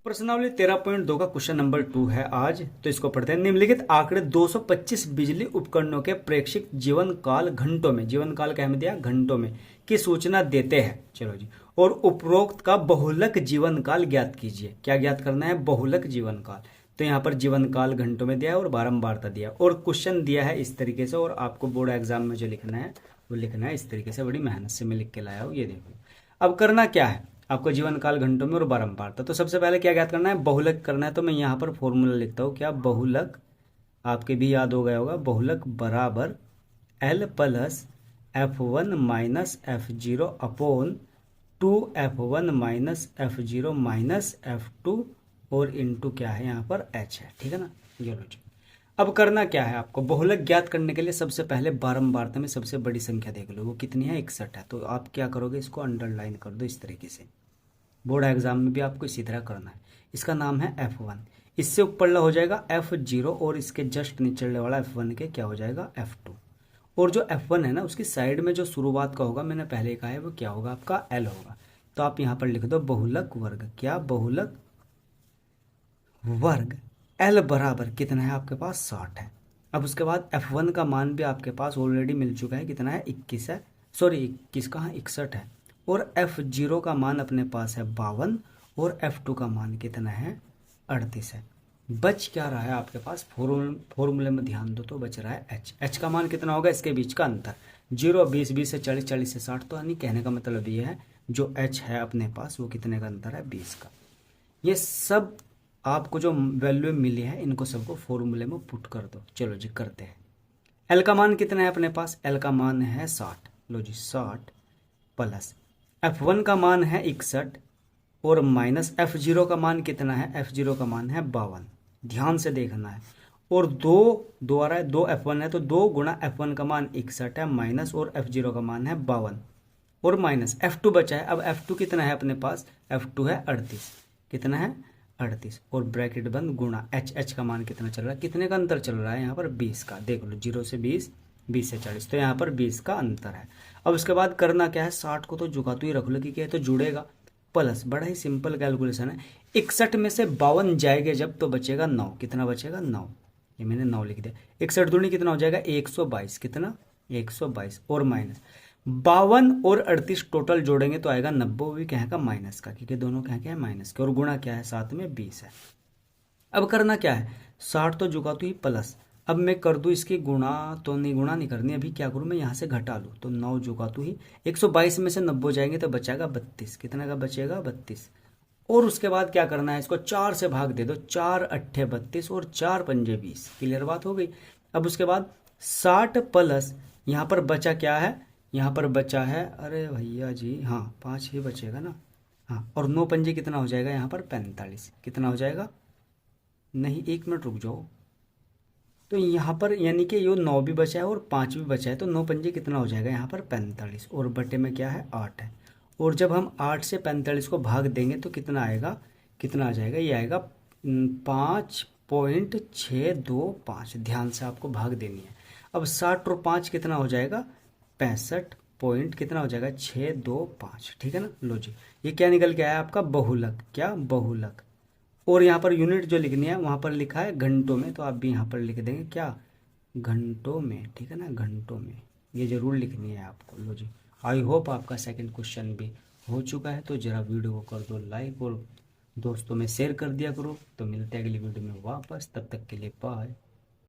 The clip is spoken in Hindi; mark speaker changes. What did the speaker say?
Speaker 1: प्रश्नावली 13.2 का क्वेश्चन नंबर 2 है आज। तो इसको पढ़ते हैं। निम्नलिखित आंकड़े 225 बिजली उपकरणों के प्रेक्षित जीवन काल घंटों में, जीवन काल क्या हमें दिया घंटों में, की सूचना देते हैं। चलो जी, और उपरोक्त का बहुलक जीवन काल ज्ञात कीजिए। क्या ज्ञात करना है? बहुलक जीवन काल। तो यहाँ पर जीवन काल घंटों में दिया है और बारंबारता दिया और क्वेश्चन दिया है इस तरीके से। और आपको बोर्ड एग्जाम में जो लिखना है वो लिखना है इस तरीके से। बड़ी मेहनत से मैं लिख के लाया हूँ, ये देखो। अब करना क्या है आपको? जीवन काल घंटों में और बारंबारता। तो सबसे पहले क्या ज्ञात करना है? बहुलक करना है। तो मैं यहाँ पर फॉर्मूला लिखता हूँ। क्या? बहुलक, आपके भी याद हो गया होगा, बहुलक बराबर L plus F1 minus F0 upon 2F1 minus F0 minus F2 और इंटू क्या है यहाँ पर H है। ठीक है ना? ये लो जी। अब करना क्या है आपको? बहुलक ज्ञात करने के लिए सबसे पहले बारंबारता में सबसे बड़ी संख्या देख लो, वो कितनी है? 61 है। तो आप क्या करोगे? इसको अंडरलाइन कर दो इस तरीके से। बोर्ड एग्जाम में भी आपको इसी तरह करना है। इसका नाम है F1। इससे ऊपर हो जाएगा F0 और इसके जस्ट नीचे वाला F1 के क्या हो जाएगा? F2। और जो F1 है ना, उसकी साइड में जो शुरुआत का होगा, मैंने पहले कहा है, वो क्या होगा? आपका L होगा। तो आप यहाँ पर लिख दो बहुलक वर्ग। क्या? बहुलक वर्ग L बराबर कितना है आपके पास? 60 है। अब उसके बाद F1 का मान भी आपके पास ऑलरेडी मिल चुका है। कितना है? 21 है। सॉरी 21 कहाँ, 61 है। और F0 का मान अपने पास है 52 और F2 का मान कितना है? 38 है। बच क्या रहा है आपके पास? फॉर्मूले में ध्यान दो तो बच रहा है H का मान कितना होगा? इसके बीच का अंतर 0, 20, 20 से 40, 40 से 60। तो यानी कहने का मतलब ये है जो H है अपने पास वो कितने का अंतर है? 20 का। ये सब आपको जो वैल्यू मिली है इनको सबको फॉर्मूले में पुट कर दो। चलो जी करते हैं। L का मान कितना है अपने पास? L का मान है 60। लो जी 60 प्लस F1 का मान है 61 और माइनस F0 का मान कितना है? F0 का मान है 52। ध्यान से देखना है। और दो आ रहा है, 2 F1 है तो 2 गुणा F1 का मान 61 है माइनस और F0 का मान है 52 और माइनस F2 बचा है। अब F2 कितना है अपने पास? F2 है 38। कितना है? 38 और ब्रैकेट बंद गुणा H का मान कितना चल रहा है? कितने का अंतर चल रहा है यहाँ पर? 20 का। देख लो 0 से 20, 20 से 40। तो यहाँ पर 20 का अंतर है। अब उसके बाद करना क्या है? 60 को तो झुका तो ही रख लो कि क्या है तो जुड़ेगा। प्लस बड़ा ही सिंपल कैलकुलेशन है। 61 में से 52 जाएगा जब तो बचेगा 9। कितना बचेगा? 9। ये मैंने 9 लिख दिया। 61 दूनी कितना हो जाएगा? 122। कितना? 122 और माइनस 52 और 38 टोटल जोड़ेंगे तो आएगा 90। भी क्या है का? माइनस का, क्योंकि दोनों क्या है माइनस के। और गुणा क्या है? साथ में 20 है। अब करना क्या है? 60 तो जुगा तो ही प्लस। अब मैं कर दूं इसकी गुणा तो नहीं, गुणा नहीं करनी। अभी क्या करूं मैं? यहाँ से घटा लूँ तो 9 जुगा तो ही 122 में से 90 जाएंगे तो बचेगा 32। कितना का बचेगा? 32। और उसके बाद क्या करना है? इसको 4 से भाग दे दो। 4 अट्ठे 32 और 4 पंजे 20। क्लियर बात हो गई। अब उसके बाद 60 प्लस यहाँ पर बचा क्या है? यहाँ पर बचा है, अरे भैया जी, हाँ 5 ही बचेगा ना। हाँ, और 9 पंजे कितना हो जाएगा यहाँ पर? 45। कितना हो जाएगा? नहीं, 1 मिनट रुक जाओ। तो यहाँ पर यानी कि ये 9 भी बचा है और 5 भी बचा है तो 9 पंजे कितना हो जाएगा यहाँ पर? 45। और बटे में क्या है? 8 है। और जब हम 8 से 45 को भाग देंगे तो कितना आएगा? कितना आ जाएगा? ये आएगा 5.625। ध्यान से आपको भाग देनी है। अब 60 और 5 कितना हो जाएगा? 65 पॉइंट कितना हो जाएगा? 625। ठीक है ना? लो जी, ये क्या निकल के आया आपका? बहुलक। क्या? बहुलक। और यहाँ पर यूनिट जो लिखनी है वहाँ पर लिखा है घंटों में, तो आप भी यहाँ पर लिख देंगे क्या? घंटों में। ठीक है ना? घंटों में ये जरूर लिखनी है आपको। लो जी, आई होप आपका सेकंड क्वेश्चन भी हो चुका है। तो जरा वीडियो को कर दो लाइक और दोस्तों में शेयर कर दिया करो। तो मिलते हैं अगली वीडियो में वापस, तब तक के लिए बाय।